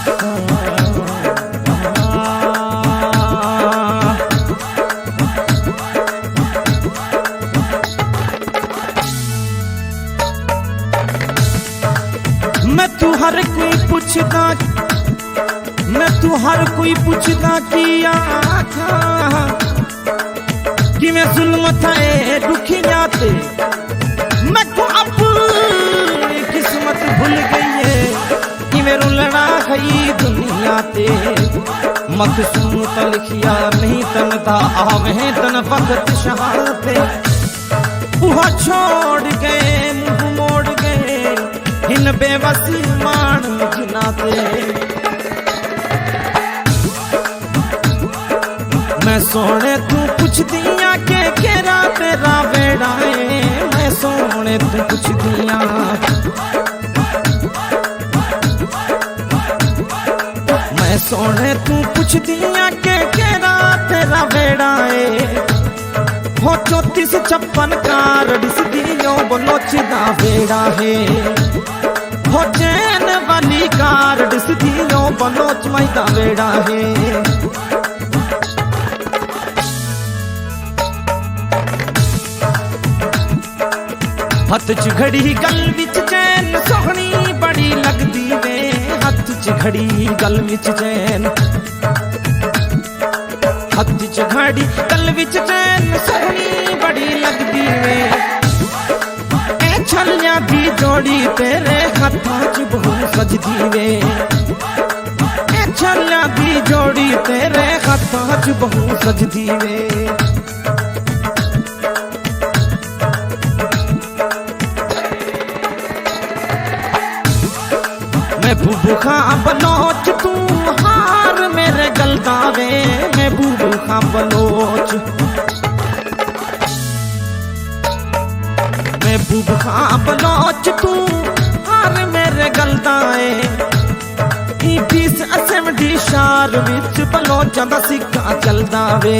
मैं तू हर कोई पुछदा, मैं तू हर कोई पुछदा कि आखा कि मैं जुल्म थाए दुखिया ते मैं को अपनी किस्मत भूल गई है कि मैं रुलना गई दुनिया ते मत सुन त लिखिया नहीं तन ता आवे तन वक्त शहादते वह छोड़ गए मुंह मोड़ गए इन बेबसी मान जिनाते मैं सोने तू पुछ दिया के केरा तेरा बेड़ा है मैं सोने तू पुछ दिया मैं सोने तू पुछ दिया के केरा तेरा बेड़ा है हो 34-56 कार डिस दियो बलोचदा बेड़ा है हो चैन वाली कार डिस दियो बलोच मैदा बेड़ा है हथ च घड़ी गल विच चैन सोहनी बड़ी लगदी वे हथ च घड़ी गल विच चैन हथ च घड़ी गल विच चैन सोहनी बड़ी लगदी वे ए छलियां दी जोड़ी तेरे हथां च बहु सजदी वे ए छलियां दी जोड़ी तेरे हथां च बहु सजदी वे महबूब खां बलोच तू हार मेरे गलदावे महबूब खां बलोच महबूब खां बलोच तू हार मेरे गलदाए 20 असेंबली शहर विच बलोचां दा सिक्का चलदा वे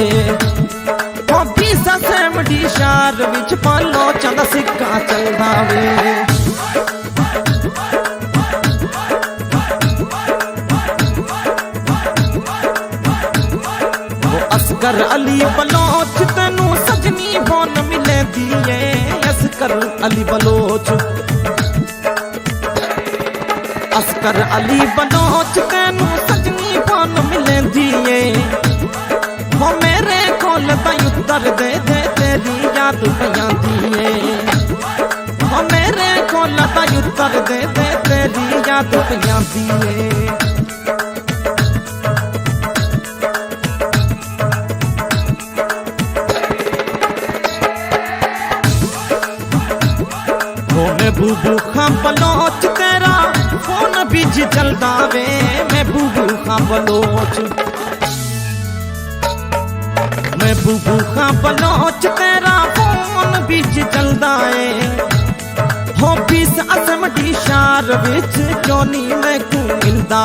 20 असेंबली शहर विच बलोचां दा सिक्का चलदा वे असगर अली बलोच तेनू सजनी बोन मिले दिए असगर अली बलोच असगर अली बलोच तेनू सजनी बोन मिले दिए वो मेरे कोल ताई उतर दे दे तेरी याद पियां दिए वो मेरे कोल ताई उतर दे दे तेरी याद पियां दिए महबूब खां बलोच तेरा फोन बिच चलदा वे महबूब खां बलोच महबूब खां बलोच तेरा फोन बिच चलदा है हो 20 असेंबली शहर विच जोनी मैं को मिलदा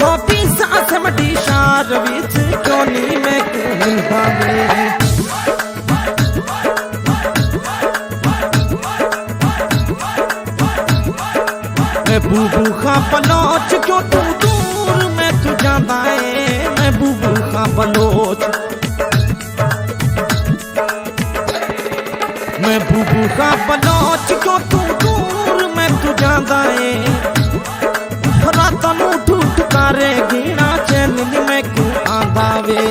हो 20 असेंबली शहर विच जोनी मैं को मिलदा वे महबूब खां बलोच क्यों तू दूर मैं तू जांदा है महबूब खां बलोच महबूब खां बलोच क्यों तू दूर मैं तू जांदा है रातां नूं ठूठ करे गीना चैन मैं को आंदा वे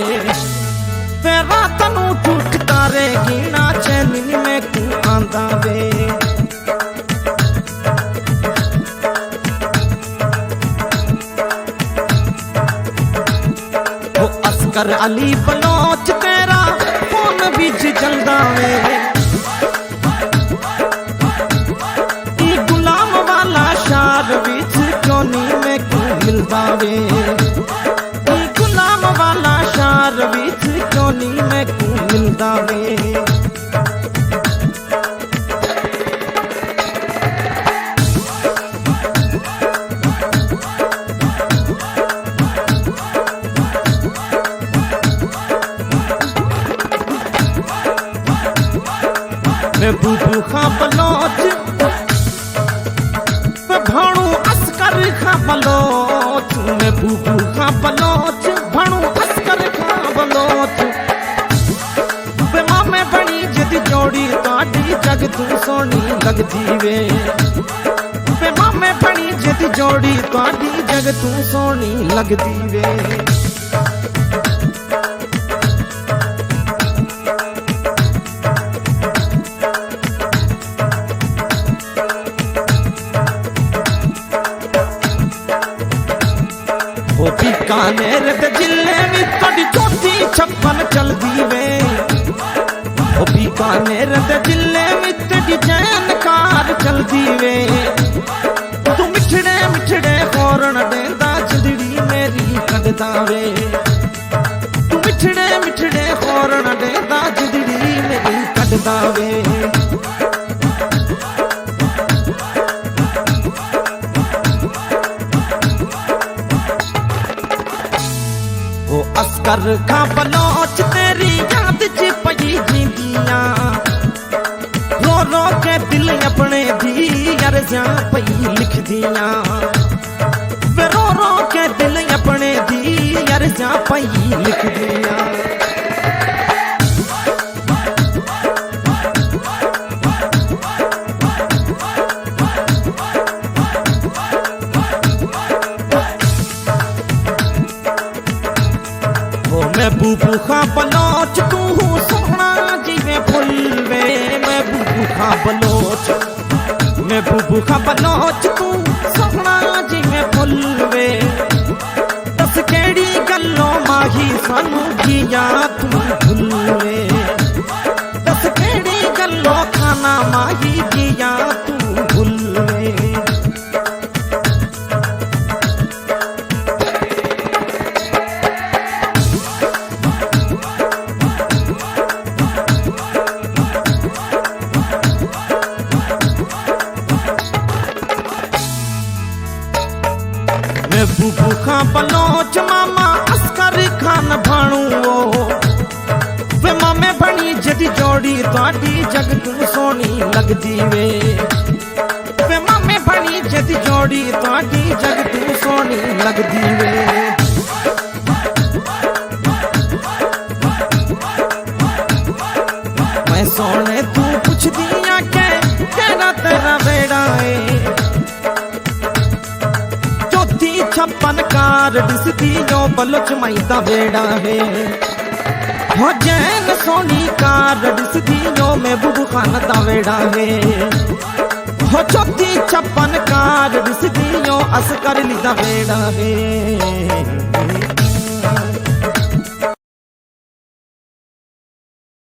ते रातां नूं ठूठ करे गीना चैन मैं को आंदा वे असगर अली बलोच तेरा फोन बिच चलदा वे गुलाम वाला शहर विच जोनी मैं को मिलदा वे गुलाम वाला शहर विच जोनी मैं को मिलदा वे महबूब खां बलोच भाणू असगर खां बलोच महबूब खां बलोच भणू अस्कर खां बलोच वे मामे बणी जदी जोड़ी ताड़ी जग तू सोनी लगदी वे वे मामे बणी जदी जोड़ी ताड़ी जग तू सोनी लगदी वे ओ बीकानेर दे जिले में तड़ी चौथी छप्पन चलदी वे ओ बीकानेर दे जिले में तड़ी जानकार चलदी वे तू मिठड़े मिठड़े होरण देंदा जिंदड़ी मेरी कढदा वे तू मिठड़े मिठड़े होरण देंदा जिंदड़ी मेरी कढदा वे ओ अस्कर खां बलोच तेरी याद च पई जींदियां रो रो के दिल अपने दी अर्ज़ां पई लिखदियां वे रो रो के दिल अपने दी अर्ज़ां पई लिखदियां महबूब खां बलोच तू सोहना जिवें फुल वे महबूब खां बलोच महबूब खां बलोच तू सोहना जिवें फुल वे दस केड़ी गल्लों माही सानू जिया तू भुल वे दस केड़ी गल्लों खाना माही जिया तू भुल वे महबूब खां बलोच मामा अस्कर खान भाणू वे मामे बणी जदी जोड़ी ताड़ी जग तू सोनी लगदी वे वे मामे बणी जदी जोड़ी ताड़ी जग तू सोनी लगदी वे मैं सोने तू पुछदियां के केड़ा तेरा वेड़ा है छप्पन कार दिसदी जो बलोच माईदा बेड़ा है हो जैन सोनी कार दिसदी जो महबूब खान दा वेड़ा है हो चौथी छप्पन कार दिसदी जो अस्कर दा वेड़ा है।